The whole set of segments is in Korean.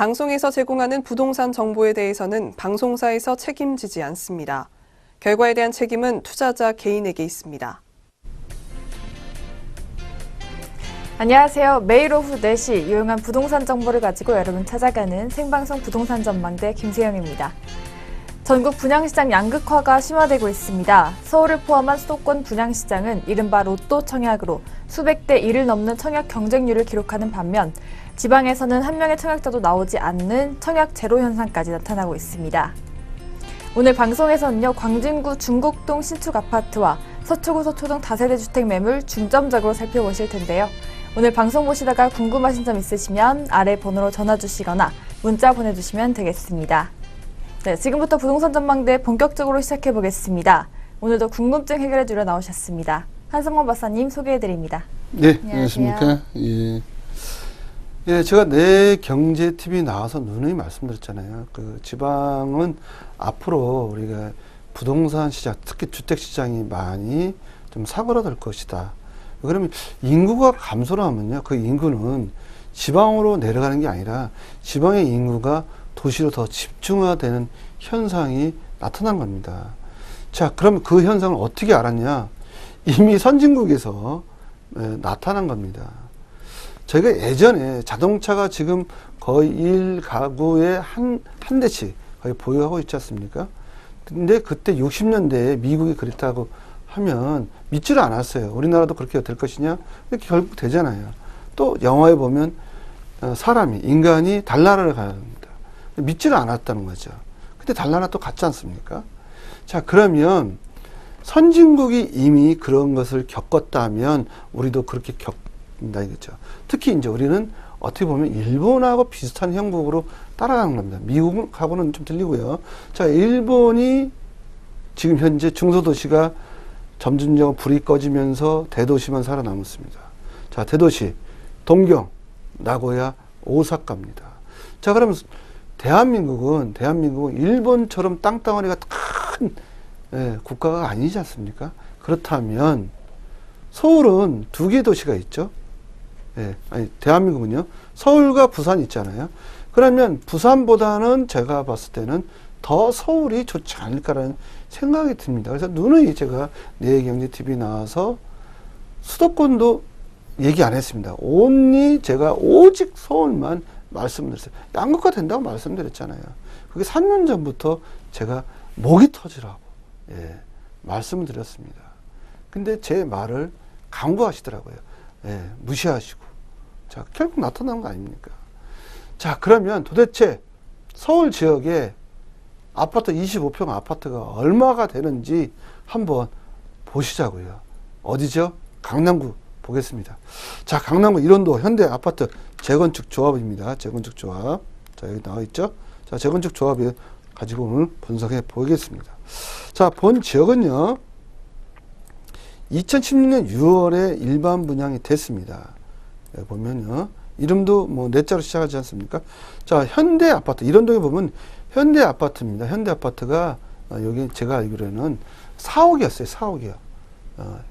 방송에서 제공하는 부동산 정보에 대해서는 방송사에서 책임지지 않습니다. 결과에 대한 책임은 투자자 개인에게 있습니다. 안녕하세요. 매일 오후 4시 유용한 부동산 정보를 가지고 여러분 찾아가는 생방송 부동산 전망대 김세영입니다. 전국 분양시장 양극화가 심화되고 있습니다. 서울을 포함한 수도권 분양시장은 이른바 로또 청약으로 수백 대 1을 넘는 청약 경쟁률을 기록하는 반면 지방에서는 한 명의 청약자도 나오지 않는 청약 제로 현상까지 나타나고 있습니다. 오늘 방송에서는요, 광진구 중곡동 신축 아파트와 서초구 서초동 다세대 주택 매물 중점적으로 살펴보실 텐데요. 오늘 방송 보시다가 궁금하신 점 있으시면 아래 번호로 전화 주시거나 문자 보내주시면 되겠습니다. 네, 지금부터 부동산 전망대 본격적으로 시작해 보겠습니다. 오늘도 궁금증 해결해 주러 나오셨습니다. 한성원 박사님 소개해-드립니다. 네, 안녕하십니까. 예, 제가 내 경제 TV 나와서 누누이 말씀드렸잖아요. 그 지방은 앞으로 우리가 부동산 시장, 특히 주택 시장이 많이 좀 사그라들 것이다. 그러면 인구가 감소를 하면요, 그 인구는 지방으로 내려가는 게 아니라 지방의 인구가 도시로 더 집중화되는 현상이 나타난 겁니다. 자, 그럼 그 현상을 어떻게 알았냐? 이미 선진국에서 나타난 겁니다. 저희가 예전에 자동차가 지금 거의 1가구에 한 대씩 거의 보유하고 있지 않습니까? 근데 그때 60년대에 미국이 그랬다고 하면 믿지를 않았어요. 우리나라도 그렇게 될 것이냐? 이렇게 결국 되잖아요. 또 영화에 보면 인간이 달나라를 가야 합니다. 믿지를 않았다는 거죠. 근데 달나라 또 갔지 않습니까? 자, 그러면 선진국이 이미 그런 것을 겪었다면 우리도 그렇게 겪는다 이거죠. 특히 이제 우리는 어떻게 보면 일본하고 비슷한 형국으로 따라가는 겁니다. 미국하고는 좀 틀리고요. 자, 일본이 지금 현재 중소도시가 점진적으로 불이 꺼지면서 대도시만 살아남았습니다. 자, 대도시 동경, 나고야, 오사카입니다. 자, 그러면 대한민국은 일본처럼 땅덩어리가 큰 국가가 아니지 않습니까? 그렇다면 서울은 2개 도시가 있죠. 대한민국은요, 서울과 부산이 있잖아요. 그러면 부산보다는 제가 봤을 때는 더 서울이 좋지 않을까라는 생각이 듭니다. 그래서 누누이 제가 내경제TV 나와서 수도권도 얘기 안 했습니다. 제가 오직 서울만 말씀드렸어요. 양극화 된다고 말씀드렸잖아요. 그게 3년 전부터 제가 목이 터지라고 말씀을 드렸습니다. 근데 제 말을 강구하시더라고요. 무시하시고. 자, 결국 나타난 거 아닙니까? 자, 그러면 도대체 서울 지역에 아파트 25평 아파트가 얼마가 되는지 한번 보시자고요. 어디죠? 강남구 보겠습니다. 자, 강남구 일원도 현대 아파트 재건축 조합입니다. 재건축 조합. 자, 여기 나와 있죠? 자, 재건축 조합을 가지고 오늘 분석해 보겠습니다. 자, 본 지역은요, 2016년 6월에 일반 분양이 됐습니다. 여기 보면요, 이름도 뭐 넷자로 시작하지 않습니까? 자, 현대 아파트, 일원동에 보면 현대 아파트입니다. 현대 아파트가 여기 제가 알기로는 4억이었어요. 4억이요.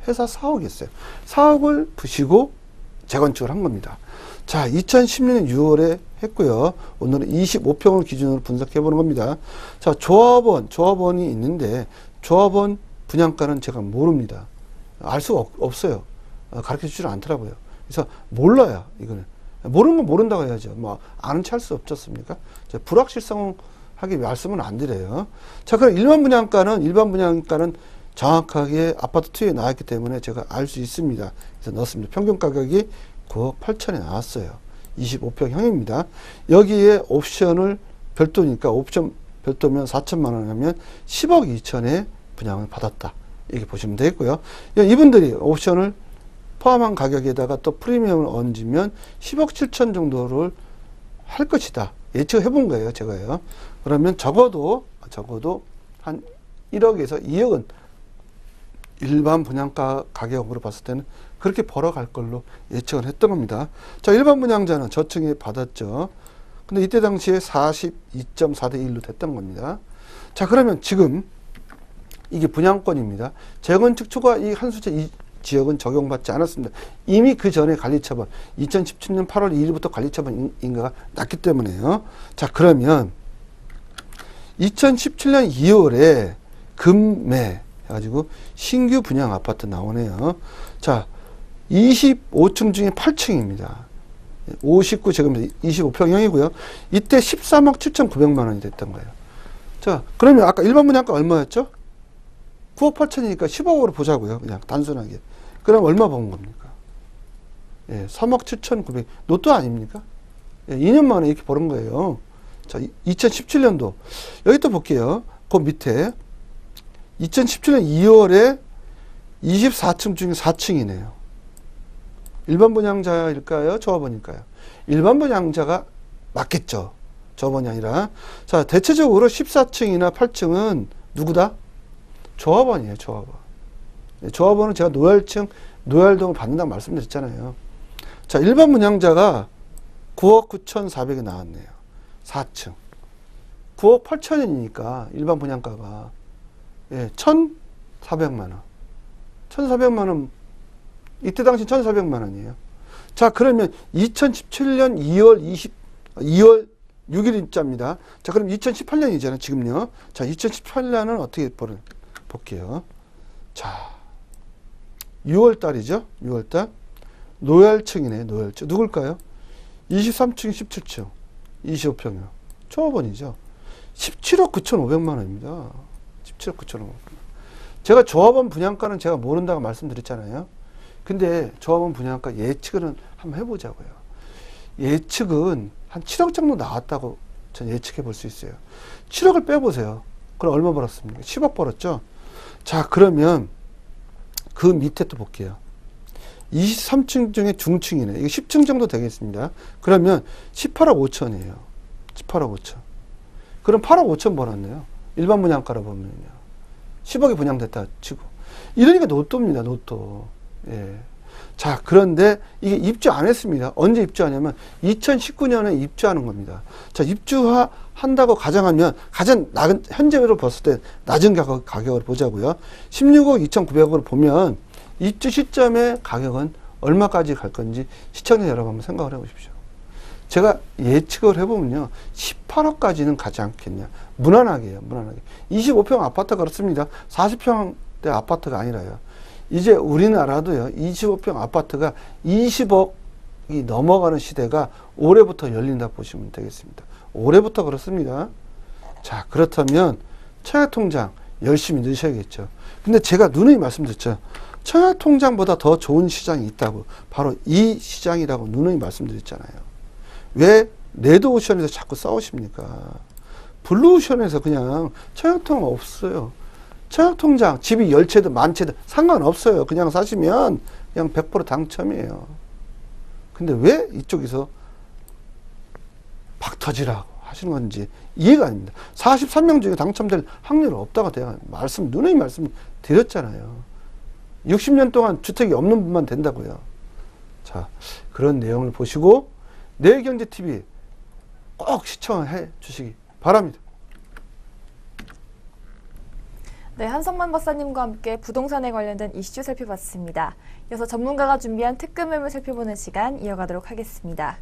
회사 4억이었어요. 4억을 부시고 재건축을 한 겁니다. 자, 2016년 6월에 했고요. 오늘은 25평을 기준으로 분석해 보는 겁니다. 자, 조합원이 있는데 조합원 분양가는 제가 모릅니다. 알 수가 없어요. 가르쳐 주질 않더라고요. 그래서 몰라요. 이거는 모르는 건 모른다고 해야죠. 뭐 아는 체 할 수 없지 않습니까? 불확실성하게 말씀은 안 드려요. 자, 그럼 일반 분양가는 정확하게 아파트 투에 나왔기 때문에 제가 알 수 있습니다. 그래서 넣었습니다. 평균 가격이 9억 8천에 나왔어요. 25평형입니다. 여기에 옵션을 별도니까 옵션 별도면 4천만 원 하면 10억 2천에 분양을 받았다. 이렇게 보시면 되겠고요. 이분들이 옵션을 포함한 가격에다가 또 프리미엄을 얹으면 10억 7천 정도를 할 것이다. 예측해 본 거예요, 제가요. 그러면 적어도 한 1억에서 2억은 일반 분양가 가격으로 봤을 때는 그렇게 벌어갈 걸로 예측을 했던 겁니다. 자, 일반 분양자는 저층에 받았죠. 근데 이때 당시에 42.4대 1로 됐던 겁니다. 자, 그러면 지금 이게 분양권입니다. 재건축 초과 이 한 숫자 지역은 적용받지 않았습니다. 이미 그 전에 관리처분 2017년 8월 2일부터 관리처분 인가가 났기 때문에요. 자, 그러면 2017년 2월에 금매 해가지고 신규 분양 아파트 나오네요. 자, 25층 중에 8층입니다. 59제곱미터 25평형이고요. 이때 13억 7,900만 원이 됐던 거예요. 자, 그러면 아까 일반 분양가 얼마였죠? 9억 8천이니까 10억으로 보자고요. 그냥 단순하게. 그럼 얼마 번 겁니까? 예, 3억 7,900. 로또 아닙니까? 예, 2년 만에 이렇게 벌은 거예요. 자, 2017년도. 여기 또 볼게요. 그 밑에. 2017년 2월에 24층 중에 4층이네요. 일반 분양자일까요? 조합원일까요? 일반 분양자가 맞겠죠. 조합원이 아니라. 자, 대체적으로 14층이나 8층은 누구다? 조합원이에요, 조합원. 조합원은 제가 노열층, 노열동을 받는다고 말씀드렸잖아요. 자, 일반 분양자가 9억 9,400이 나왔네요. 4층. 9억 8천이니까 일반 분양가가 예, 1,400만 원. 1,400만 원. 이때 당시 1,400만 원이에요. 자, 그러면 2017년 2월 6일 입자입니다. 자, 그럼 2018년이잖아요, 지금요. 자, 2018년은 어떻게 볼게요. 자, 6월 달이죠. 6월 달. 노열층이네, 노열층. 누굴까요? 23층, 17층. 25평이요. 조합원이죠. 17억 9,500만 원입니다. 17억 9,500만 원. 제가 조합원 분양가는 제가 모른다고 말씀드렸잖아요. 근데 조합원 분양가 예측은 한번 해보자고요. 예측은 한 7억 정도 나왔다고 전 예측해 볼 수 있어요. 7억을 빼보세요. 그럼 얼마 벌었습니까? 10억 벌었죠? 자, 그러면 그 밑에 또 볼게요. 23층 중에 중층이네. 이게 10층 정도 되겠습니다. 그러면 18억 5천이에요. 18억 5천. 그럼 8억 5천 벌었네요. 일반 분양가로 보면요. 10억이 분양됐다 치고. 이러니까 로또입니다, 로또. 예. 자, 그런데 이게 입주 안 했습니다. 언제 입주하냐면 2019년에 입주하는 겁니다. 자, 입주한다고 가정하면 가장 낮은, 현재로 봤을 때 낮은 가격을 보자고요. 16억 2,900억으로 보면 입주 시점의 가격은 얼마까지 갈 건지 시청자 여러분 한번 생각을 해 보십시오. 제가 예측을 해보면요. 18억까지는 가지 않겠냐. 무난하게요. 무난하게. 25평 아파트 그렇습니다. 40평대 아파트가 아니라요. 이제 우리나라도요. 25평 아파트가 20억이 넘어가는 시대가 올해부터 열린다 보시면 되겠습니다. 올해부터 그렇습니다. 자, 그렇다면 청약통장 열심히 넣으셔야겠죠. 근데 제가 누누이 말씀드렸죠. 청약통장보다 더 좋은 시장이 있다고. 바로 이 시장이라고 누누이 말씀드렸잖아요. 왜 레드오션에서 자꾸 싸우십니까? 블루오션에서 그냥 청약통장 없어요. 청약통장 집이 10채든 만채든 상관없어요. 그냥 사시면 그냥 100% 당첨이에요. 근데 왜 이쪽에서 박 터지라고 하시는 건지 이해가 안 됩니다. 43명 중에 당첨될 확률은 없다고 제가 누누이 말씀드렸잖아요. 60년 동안 주택이 없는 분만 된다고요. 자, 그런 내용을 보시고 내일경제TV 꼭 시청해 주시기 바랍니다. 네, 한성만 박사님과 함께 부동산에 관련된 이슈 살펴봤습니다. 이어서 전문가가 준비한 특급 매물 살펴보는 시간 이어가도록 하겠습니다.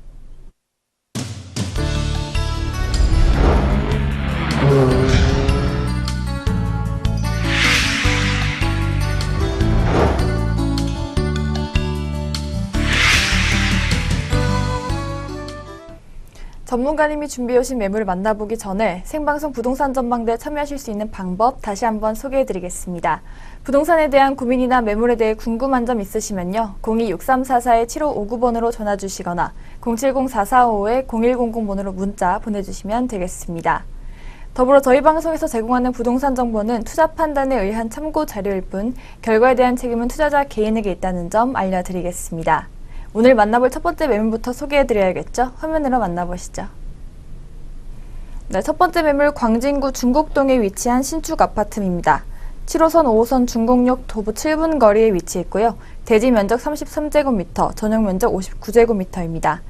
전문가님이 준비해 오신 매물을 만나보기 전에 생방송 부동산 전망대에 참여하실 수 있는 방법 다시 한번 소개해드리겠습니다. 부동산에 대한 고민이나 매물에 대해 궁금한 점 있으시면요. 02-6344-7559번으로 전화주시거나 070-4455-0100번으로 문자 보내주시면 되겠습니다. 더불어 저희 방송에서 제공하는 부동산 정보는 투자 판단에 의한 참고 자료일 뿐 결과에 대한 책임은 투자자 개인에게 있다는 점 알려드리겠습니다. 오늘 만나볼 첫 번째 매물부터 소개해드려야겠죠? 화면으로 만나보시죠. 네, 첫 번째 매물 광진구 중곡동에 위치한 신축 아파트입니다. 7호선 5호선 중곡역 도보 7분 거리에 위치했고요. 대지 면적 33제곱미터, 전용 면적 59제곱미터입니다.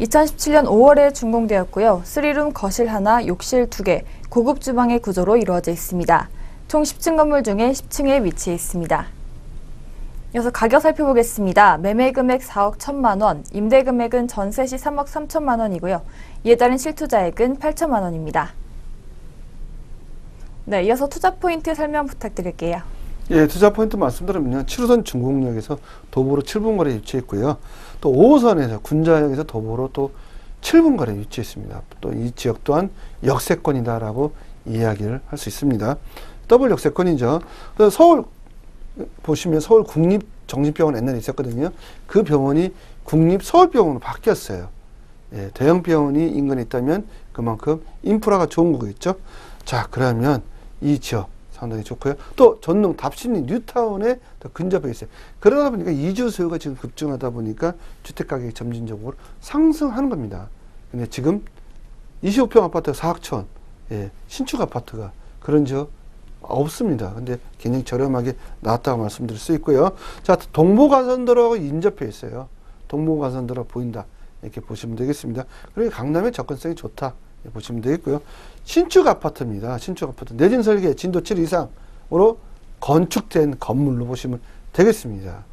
2017년 5월에 준공되었고요. 3룸 거실 하나, 욕실 2개, 고급 주방의 구조로 이루어져 있습니다. 총 10층 건물 중에 10층에 위치해 있습니다. 이어서 가격 살펴보겠습니다. 매매 금액 4억 1천만 원, 임대 금액은 전세 시 3억 3천만 원이고요. 이에 따른 실투자액은 8천만 원입니다. 네, 이어서 투자 포인트 설명 부탁드릴게요. 예, 투자 포인트 말씀드리면요. 7호선 중곡역에서 도보로 7분 거리에 위치해 있고요. 또 5호선에서 군자역에서 도보로 또 7분 거리에 위치해 있습니다. 또 이 지역 또한 역세권이다라고 이야기를 할 수 있습니다. 더블 역세권이죠. 그래서 서울 보시면 서울 국립정신병원 옛날에 있었거든요. 그 병원이 국립서울병원으로 바뀌었어요. 예, 대형 병원이 인근에 있다면 그만큼 인프라가 좋은 거겠죠. 자, 그러면 이 지역 상당히 좋고요. 또 전농 답심리 뉴타운에 더 근접해 있어요. 그러다 보니까 이주 수요가 지금 급증하다 보니까 주택 가격이 점진적으로 상승하는 겁니다. 근데 지금 25평 아파트 4억 천, 예, 신축 아파트가 그런 지역 없습니다. 근데 굉장히 저렴하게 나왔다고 말씀드릴 수 있고요. 자, 동부가선도로하고 인접해 있어요. 동부가선도로 보인다. 이렇게 보시면 되겠습니다. 그리고 강남의 접근성이 좋다. 보시면 되겠고요. 신축 아파트입니다. 신축 아파트. 내진 설계 진도 7 이상으로 건축된 건물로 보시면 되겠습니다.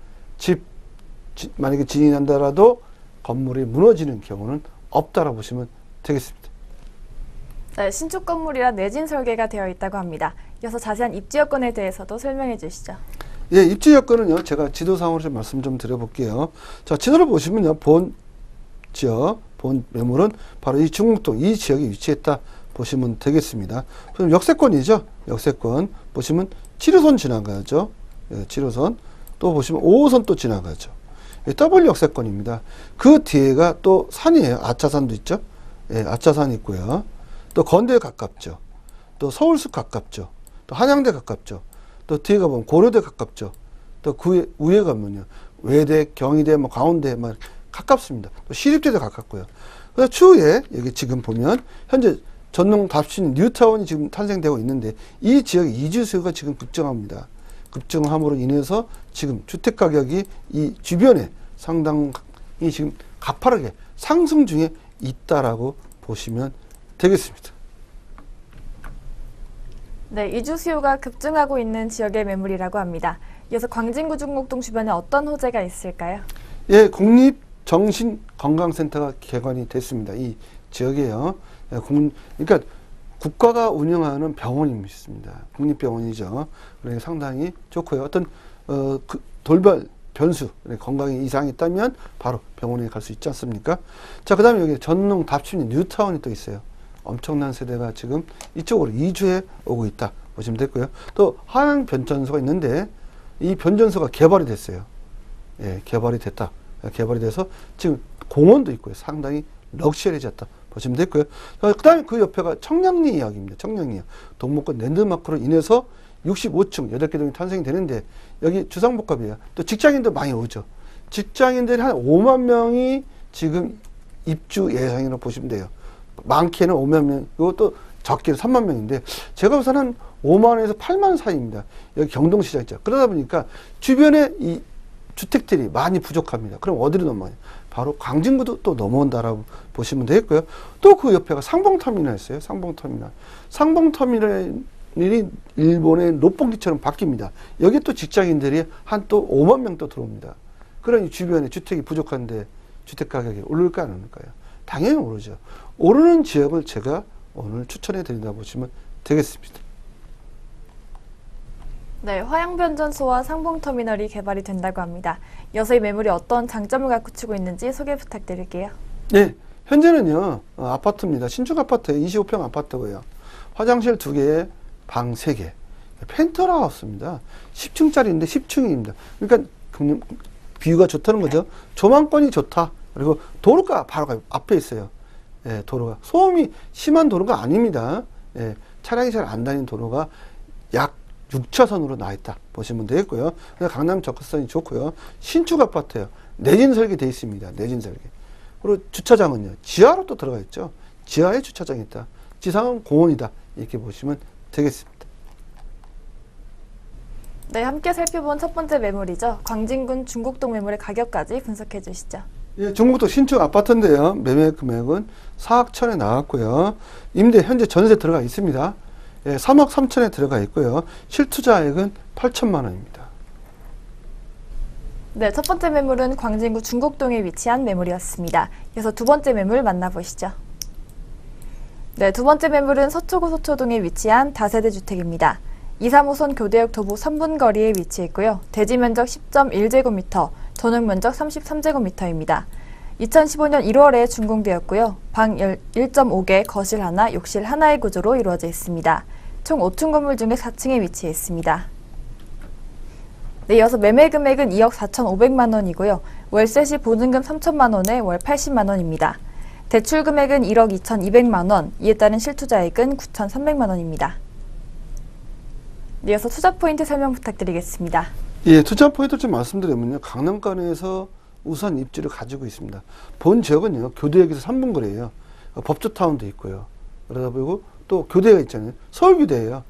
만약에 진이 난다라도 건물이 무너지는 경우는 없다라고 보시면 되겠습니다. 네, 신축 건물이라 내진 설계가 되어 있다고 합니다. 이어서 자세한 입지 여건에 대해서도 설명해 주시죠. 예, 입지 여건은요. 제가 지도상으로 좀 말씀 좀 드려볼게요. 자, 지도를 보시면요. 본 지역, 본 매물은 바로 이 중국동 이 지역에 위치했다 보시면 되겠습니다. 그럼 역세권이죠. 역세권 보시면 7호선 지나가죠. 예, 7호선 또 보시면 5호선 또 지나가죠. 예, 더블 역세권입니다. 그 뒤에가 또 산이에요. 아차산도 있죠. 예, 아차산 있고요. 또 건대에 가깝죠. 또 서울숲 가깝죠. 또 한양대 가깝죠. 또 뒤에 가보면 고려대 가깝죠. 또 그 위에 가면요. 외대, 경희대, 뭐 강원대 막 가깝습니다. 또 시립대도 가깝고요. 그래서 추후에 여기 지금 보면 현재 전농 답신 뉴타운이 지금 탄생되고 있는데 이 지역의 이주 수요가 지금 급증합니다. 급증함으로 인해서 지금 주택 가격이 이 주변에 상당히 지금 가파르게 상승 중에 있다라고 보시면 되겠습니다. 네, 이주 수요가 급증하고 있는 지역의 매물이라고 합니다. 이어서 광진구 중곡동 주변에 어떤 호재가 있을까요? 예, 국립정신건강센터가 개관이 됐습니다. 이 지역에요. 예, 그러니까 국가가 운영하는 병원이 있습니다. 국립병원이죠. 그러니까 상당히 좋고요. 어떤 돌발 변수, 건강에 이상이 있다면 바로 병원에 갈 수 있지 않습니까? 자, 그 다음에 여기 전농 답심리 뉴타운이 또 있어요. 엄청난 세대가 지금 이쪽으로 이주해 오고 있다 보시면 됐고요. 또 하양 변전소가 있는데 이 변전소가 개발이 됐어요. 예, 개발이 됐다. 개발이 돼서 지금 공원도 있고요. 상당히 럭셔리해졌다 보시면 됐고요. 그 다음에 그 옆에가 청량리 이야기입니다. 청량리요. 동목권 랜드마크로 인해서 65층 8개 동이 탄생이 되는데 여기 주상복합이에요. 또 직장인도 많이 오죠. 직장인들이 한 5만 명이 지금 입주 예상이라고 보시면 돼요. 많게는 5만 명, 이것도 적게는 3만 명인데 제가 우선 한 5만에서 8만 사이입니다. 여기 경동시장 있죠. 그러다 보니까 주변에 이 주택들이 많이 부족합니다. 그럼 어디로 넘어가요? 바로 광진구도 또 넘어온다라고 보시면 되겠고요. 또 그 옆에가 상봉터미널 있어요. 상봉터미널. 상봉터미널이 일본의 롯봉기처럼 바뀝니다. 여기 또 직장인들이 한 또 5만 명 또 들어옵니다. 그러니 주변에 주택이 부족한데 주택 가격이 오를까 안 오를까요? 당연히 오르죠. 오르는 지역을 제가 오늘 추천해 드린다 보시면 되겠습니다. 네, 화양변전소와 상봉터미널이 개발이 된다고 합니다. 이어서 이 매물이 어떤 장점을 갖추고 있는지 소개 부탁드릴게요. 네, 현재는요 아파트입니다. 신축 아파트 25평 아파트고요. 화장실 2개에 방 3개, 펜트하우스입니다. 10층짜리인데 10층입니다. 그러니까 뷰가 좋다는 거죠. 조망권이 좋다. 그리고 도로가 바로 앞에 있어요. 예, 도로가 소음이 심한 도로가 아닙니다. 예, 차량이 잘 안 다니는 도로가 약 6차선으로 나와 있다 보시면 되겠고요. 강남 접근성이 좋고요. 신축 아파트예요. 내진 설계되어 있습니다. 내진 설계. 그리고 주차장은요. 지하로 또 들어가 있죠. 지하에 주차장이 있다. 지상은 공원이다. 이렇게 보시면 되겠습니다. 네, 함께 살펴본 첫 번째 매물이죠. 광진군 중곡동 매물의 가격까지 분석해 주시죠. 예, 중국도 신축 아파트인데요. 매매 금액은 4억 천에 나왔고요. 임대 현재 전세 들어가 있습니다. 예, 3억 3천에 들어가 있고요. 실투자액은 8천만 원입니다. 네, 첫 번째 매물은 광진구 중곡동에 위치한 매물이었습니다. 이어서 두 번째 매물 만나보시죠. 네, 두 번째 매물은 서초구 서초동에 위치한 다세대 주택입니다. 2, 3호선 교대역 도보 3분 거리에 위치해 있고요. 대지 면적 10.1제곱미터, 전용 면적 33제곱미터입니다. 2015년 1월에 준공되었고요. 방 1.5개, 거실 하나, 욕실 하나의 구조로 이루어져 있습니다. 총 5층 건물 중에 4층에 위치해 있습니다. 네, 이어서 매매 금액은 2억 4,500만 원이고요. 월세 시 보증금 3천만 원에 월 80만 원입니다. 대출 금액은 1억 2,200만 원, 이에 따른 실투자액은 9,300만 원입니다. 네, 이어서 투자 포인트 설명 부탁드리겠습니다. 예, 투자 포인트 좀 말씀드리면요. 강남권에서 우선 입지를 가지고 있습니다. 본 지역은요, 교대역에서 3분 거리예요. 법조타운도 있고요. 그러다 보고 또 교대가 있잖아요. 서울교대예요.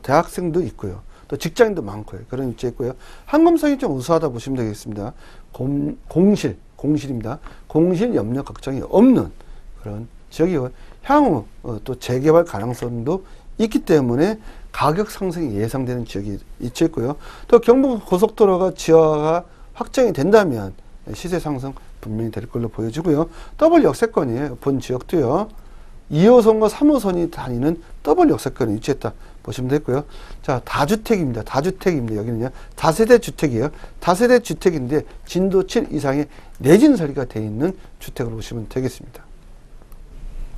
대학생도 있고요. 또 직장인도 많고요. 그런 위치에 있고요. 항검성이 좀 우수하다 보시면 되겠습니다. 공실입니다. 공실 염려 걱정이 없는 그런 지역이고, 향후 또 재개발 가능성도 있기 때문에 가격 상승이 예상되는 지역이 위치해 있고요. 또 경부 고속도로가 지하가 확정이 된다면 시세 상승 분명히 될 걸로 보여지고요. 더블 역세권이에요. 본 지역도요. 2호선과 3호선이 다니는 더블 역세권에 위치했다 보시면 되고요. 자, 다주택입니다. 다주택입니다. 여기는요. 다세대 주택이에요. 다세대 주택인데 진도 7 이상의 내진 설계가 되어 있는 주택으로 보시면 되겠습니다.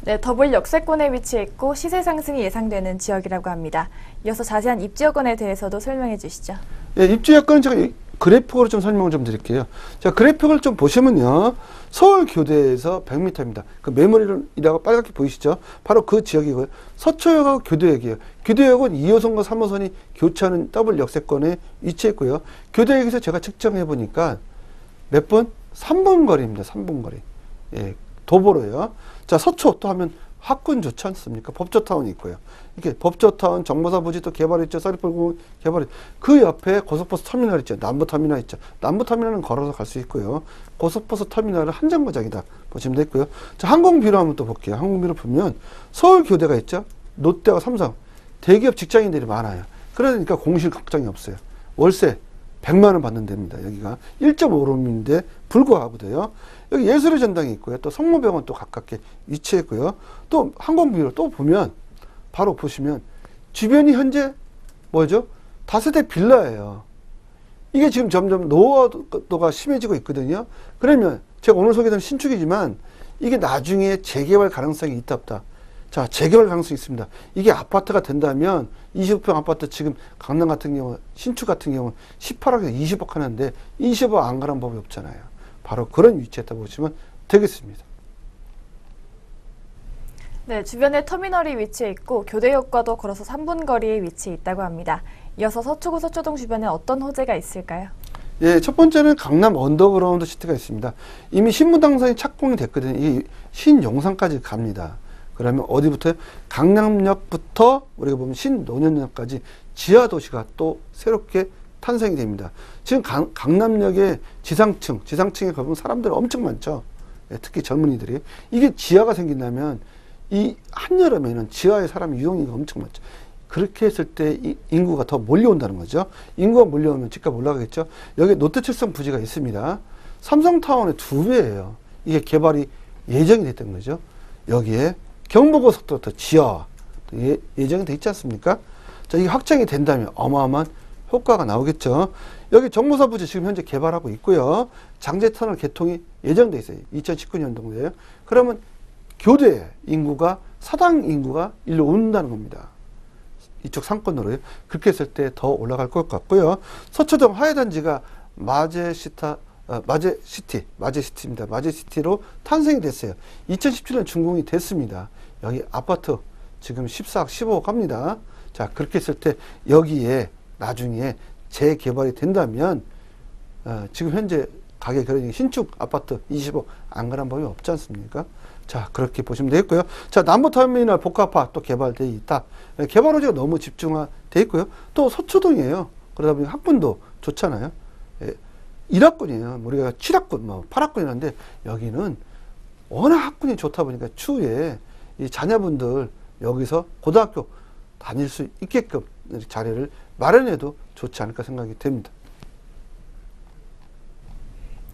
네, 더블 역세권에 위치해 있고 시세 상승이 예상되는 지역이라고 합니다. 이어서 자세한 입지 여건에 대해서도 설명해 주시죠. 예, 입지 여건은 제가 그래픽으로 좀 설명을 좀 드릴게요. 자, 그래픽을 좀 보시면요. 서울교대에서 100m입니다. 그 메모리라고 빨갛게 보이시죠? 바로 그 지역이고요. 서초역하고 교대역이에요. 교대역은 2호선과 3호선이 교차하는 더블 역세권에 위치했고요. 교대역에서 제가 측정해 보니까 몇 분? 3분 거리입니다. 3분 거리. 예, 도보로요. 자, 서초 또 하면 학군 좋지 않습니까? 법조타운이 있고요. 이렇게 법조타운, 정보사 부지 또 개발했죠. 서리풀공 개발했죠. 그 옆에 고속버스 터미널 있죠. 남부터미널 있죠. 남부터미널은 걸어서 갈 수 있고요. 고속버스 터미널은 한 정거장이다 보시면 되고요. 자, 항공비로 한번 또 볼게요. 항공비로 보면 서울교대가 있죠. 롯데와 삼성, 대기업 직장인들이 많아요. 그러니까 공실 걱정이 없어요. 월세 100만 원 받는 데입니다. 여기가 1.5룸인데 불구하고도요. 여기 예술의 전당이 있고요. 또 성모병원 또 가깝게 위치했고요. 또 항공비로 또 보면 바로 보시면 주변이 현재 뭐죠? 다세대 빌라예요. 이게 지금 점점 노후화가 심해지고 있거든요. 그러면 제가 오늘 소개드린 신축이지만 이게 나중에 재개발 가능성이 있다 없다. 자, 재개발 가능성이 있습니다. 이게 아파트가 된다면 20평 아파트 지금 강남 같은 경우 신축 같은 경우 18억에서 20억 하는데 20억 안 가는 법이 없잖아요. 바로 그런 위치에다 보시면 되겠습니다. 네, 주변에 터미널이 위치해 있고 교대역과도 걸어서 3분 거리에 위치해 있다고 합니다. 이어서 서초구 서초동 주변에 어떤 호재가 있을까요? 예, 첫 번째는 강남 언더그라운드 시티가 있습니다. 이미 신무당선이 착공이 됐거든요. 이게 신용산까지 갑니다. 그러면 어디부터요? 강남역부터 우리가 보면 신논현역까지 지하도시가 또 새롭게 탄생이 됩니다. 지금 강남역의 지상층에 가보면 사람들이 엄청 많죠. 예, 특히 젊은이들이. 이게 지하가 생긴다면 이 한여름에는 지하에 사람 유동인구가 엄청 많죠. 그렇게 했을 때 인구가 더 몰려온다는 거죠. 인구가 몰려오면 집값 올라가겠죠. 여기 롯데칠성 부지가 있습니다. 삼성타운의 2배예요. 이게 개발이 예정이 됐던 거죠. 여기에 경부고속도로 지하 예정이 돼 있지 않습니까? 자, 이게 확정이 된다면 어마어마한 효과가 나오겠죠. 여기 정보사 부지 지금 현재 개발하고 있고요. 장제터널 개통이 예정돼 있어요. 2019년도인데요. 그러면 교대 인구가 사당 인구가 일로 온다는 겁니다. 이쪽 상권으로요. 그렇게 했을 때 더 올라갈 것 같고요. 서초동 하회단지가 마제시티입니다. 마제시티로 탄생이 됐어요. 2017년 준공이 됐습니다. 여기 아파트 지금 14억, 15억 합니다. 자, 그렇게 했을 때 여기에 나중에 재개발이 된다면 지금 현재 가격 그러니 신축 아파트 20억 안 가는 법이 없지 않습니까? 자, 그렇게 보시면 되겠고요. 자, 남부터미널 복합화 또 개발되어 있다. 개발 호재가 너무 집중화되어 있고요. 또 서초동이에요. 그러다 보니 학군도 좋잖아요. 1학군이에요. 우리가 7학군, 8학군이라는데 여기는 워낙 학군이 좋다 보니까 추후에 이 자녀분들 여기서 고등학교 다닐 수 있게끔 자리를 마련해도 좋지 않을까 생각이 됩니다.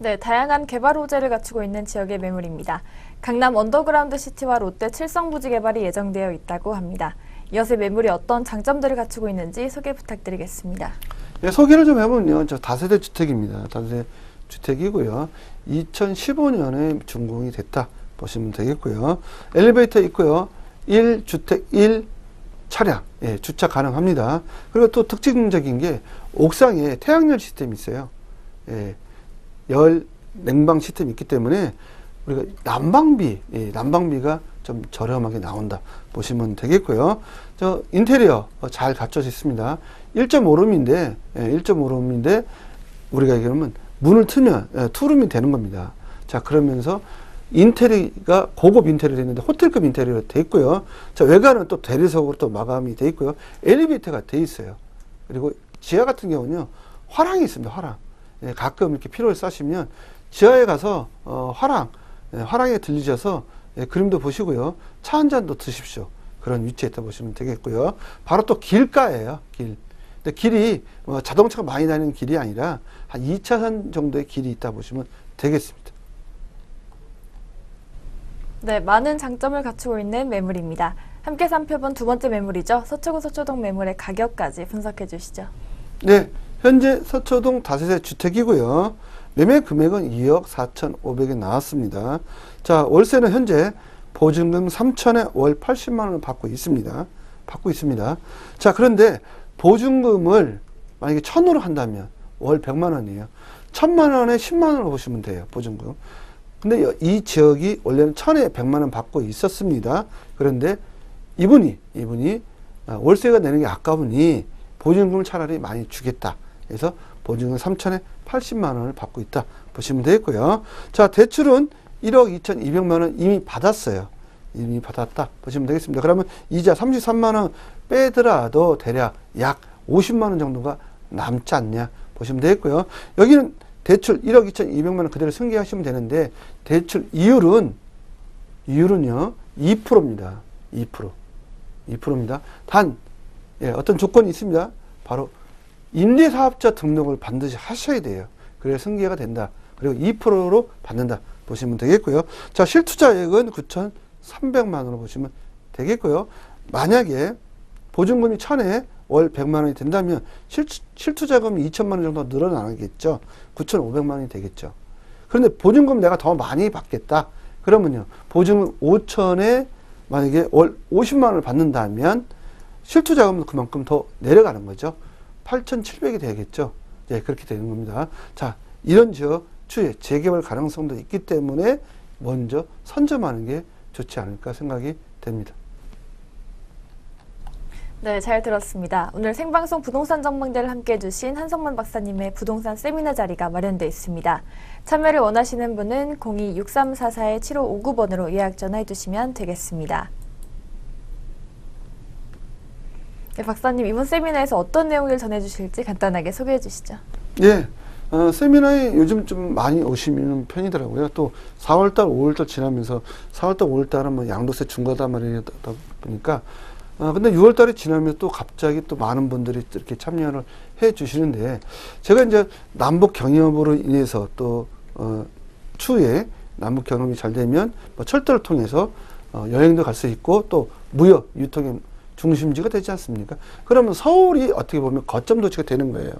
네, 다양한 개발 호재를 갖추고 있는 지역의 매물입니다. 강남 언더그라운드 시티와 롯데 칠성부지 개발이 예정되어 있다고 합니다. 이어서 매물이 어떤 장점들을 갖추고 있는지 소개 부탁드리겠습니다. 예, 소개를 좀 해보면요. 저 다세대 주택입니다. 다세대 주택이고요. 2015년에 준공이 됐다 보시면 되겠고요. 엘리베이터 있고요. 1주택 1차량 예, 주차 가능합니다. 그리고 또 특징적인 게 옥상에 태양열 시스템이 있어요. 예, 열 냉방 시스템이 있기 때문에 우리가 난방비가 좀 저렴하게 나온다 보시면 되겠고요. 저 인테리어 잘 갖춰져 있습니다. 1.5룸인데 1.5룸인데 우리가 얘기하면 문을 트면 투룸이 되는 겁니다. 자, 그러면서 인테리어가 고급 인테리어 되어 있는데 호텔급 인테리어가 되어 있고요. 자, 외관은 또 대리석으로 또 마감이 되어 있고요. 엘리베이터가 되어 있어요. 그리고 지하 같은 경우는요, 화랑이 있습니다. 화랑. 예, 가끔 이렇게 필요를 싸시면 지하에 가서 화랑에 들리셔서 예, 그림도 보시고요. 차 한 잔도 드십시오. 그런 위치에 있다 보시면 되겠고요. 바로 또 길가예요. 길. 근데 길이 자동차가 많이 다니는 길이 아니라 한 2차선 정도의 길이 있다 보시면 되겠습니다. 네, 많은 장점을 갖추고 있는 매물입니다. 함께 살펴본 두 번째 매물이죠. 서초구 서초동 매물의 가격까지 분석해 주시죠. 네, 현재 서초동 다세대 주택이고요. 매매 금액은 2억 4,500에 나왔습니다. 자, 월세는 현재 보증금 3천에 월 80만 원을 받고 있습니다. 자, 그런데 보증금을 만약에 1,000으로 한다면 월 100만 원이에요. 1,000만 원에 10만 원을 보시면 돼요. 보증금. 근데 이 지역이 원래는 1,000에 100만 원 받고 있었습니다. 그런데 이분이 월세가 내는 게 아까우니 보증금을 차라리 많이 주겠다. 그래서 보증금 3천에 80만 원을 받고 있다 보시면 되겠고요. 자, 대출은 1억 2,200만 원 이미 받았어요. 이미 받았다 보시면 되겠습니다. 그러면 이자 33만 원 빼더라도 대략 약 50만 원 정도가 남지 않냐 보시면 되겠고요. 여기는 대출 1억 2,200만 원 그대로 승계하시면 되는데 대출 이율은요 2%입니다. 2%입니다. 단 어떤 조건이 있습니다. 바로 임대사업자 등록을 반드시 하셔야 돼요. 그래야 승계가 된다. 그리고 2%로 받는다 보시면 되겠고요. 자, 실투자액은 9,300만 원으로 보시면 되겠고요. 만약에 보증금이 1,000에 월 100만 원이 된다면 실투자금이 2천만 원 정도 늘어나겠죠. 9,500만 원이 되겠죠. 그런데 보증금 내가 더 많이 받겠다. 그러면요. 보증금 5천에 만약에 월 50만 원을 받는다면 실투자금은 그만큼 더 내려가는 거죠. 8,700이 되겠죠. 예, 그렇게 되는 겁니다. 자, 이런 지역 추후에 재개발 가능성도 있기 때문에 먼저 선점하는 게 좋지 않을까 생각이 됩니다. 네, 잘 들었습니다. 오늘 생방송 부동산 전망대를 함께 해주신 한성만 박사님의 부동산 세미나 자리가 마련되어 있습니다. 참여를 원하시는 분은 02-6344-7559번으로 예약 전화해 주시면 되겠습니다. 네, 박사님, 이번 세미나에서 어떤 내용을 전해주실지 간단하게 소개해 주시죠. 예, 세미나에 요즘 좀 많이 오시는 편이더라고요. 또 4월달, 5월달 지나면서 4월달, 5월달은 뭐 양도세 중과다 말이다 보니까 근데 6월달이 지나면 또 갑자기 또 많은 분들이 이렇게 참여를 해 주시는데 제가 이제 남북 경협으로 인해서 또 추후에 남북 경협이 잘 되면 뭐 철도를 통해서 여행도 갈 수 있고 또 무역 유통의 중심지가 되지 않습니까? 그러면 서울이 어떻게 보면 거점 도시가 되는 거예요.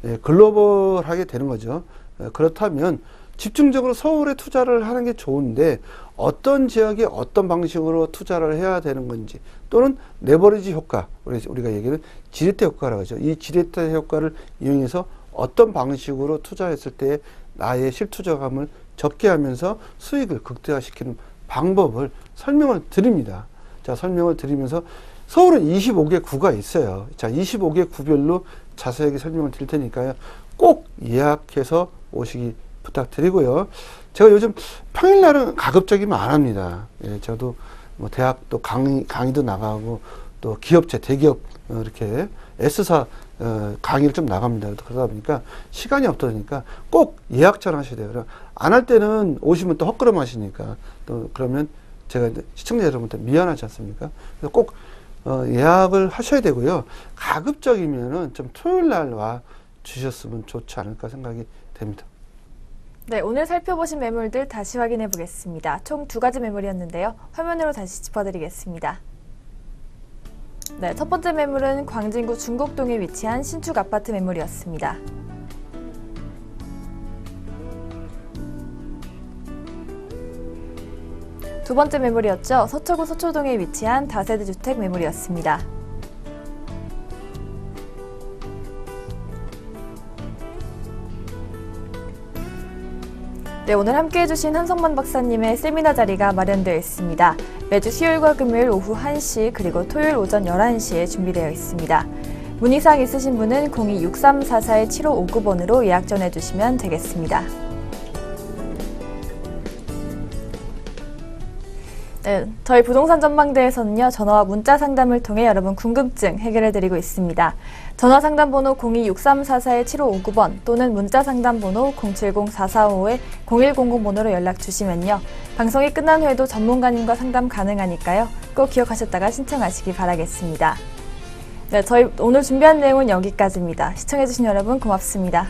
예, 글로벌하게 되는 거죠. 그렇다면 집중적으로 서울에 투자를 하는 게 좋은데 어떤 지역에 어떤 방식으로 투자를 해야 되는 건지 또는 레버리지 효과, 우리가 얘기하는 지렛대 효과라고 하죠. 이 지렛대 효과를 이용해서 어떤 방식으로 투자했을 때 나의 실투자금을 적게 하면서 수익을 극대화시키는 방법을 설명을 드립니다. 자, 설명을 드리면서 서울은 25개 구가 있어요. 자, 25개 구별로 자세하게 설명을 드릴 테니까요. 꼭 예약해서 오시기 부탁드리고요. 제가 요즘 평일날은 가급적이면 안 합니다. 예, 저도 뭐 대학 또 강의도 나가고 또 기업체, 대기업 이렇게 S사 강의를 좀 나갑니다. 그러다 보니까 시간이 없다 보니까 꼭 예약처럼 하셔야 돼요. 안 할 때는 오시면 또 헛걸음 하시니까 또 그러면 제가 시청자 여러분한테 미안하지 않습니까? 그래서 꼭 예약을 하셔야 되고요. 가급적이면은 좀 토요일 날 와 주셨으면 좋지 않을까 생각이 됩니다. 네, 오늘 살펴보신 매물들 다시 확인해 보겠습니다. 총 2가지 매물이었는데요. 화면으로 다시 짚어드리겠습니다. 네, 첫 번째 매물은 광진구 중곡동에 위치한 신축 아파트 매물이었습니다. 두 번째 매물이었죠. 서초구 서초동에 위치한 다세대 주택 매물이었습니다. 네, 오늘 함께 해주신 한성만 박사님의 세미나 자리가 마련되어 있습니다. 매주 수요일과 금요일 오후 1시 그리고 토요일 오전 11시에 준비되어 있습니다. 문의사항 있으신 분은 02-6344-7559번으로 예약 전해주시면 되겠습니다. 네, 저희 부동산 전망대에서는요, 전화와 문자 상담을 통해 여러분 궁금증 해결해드리고 있습니다. 전화 상담 번호 02-6344-7559번 또는 문자 상담 번호 070-445-0100번으로 연락 주시면요. 방송이 끝난 후에도 전문가님과 상담 가능하니까요. 꼭 기억하셨다가 신청하시기 바라겠습니다. 네, 저희 오늘 준비한 내용은 여기까지입니다. 시청해주신 여러분 고맙습니다.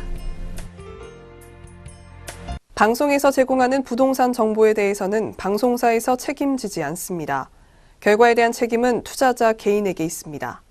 방송에서 제공하는 부동산 정보에 대해서는 방송사에서 책임지지 않습니다. 결과에 대한 책임은 투자자 개인에게 있습니다.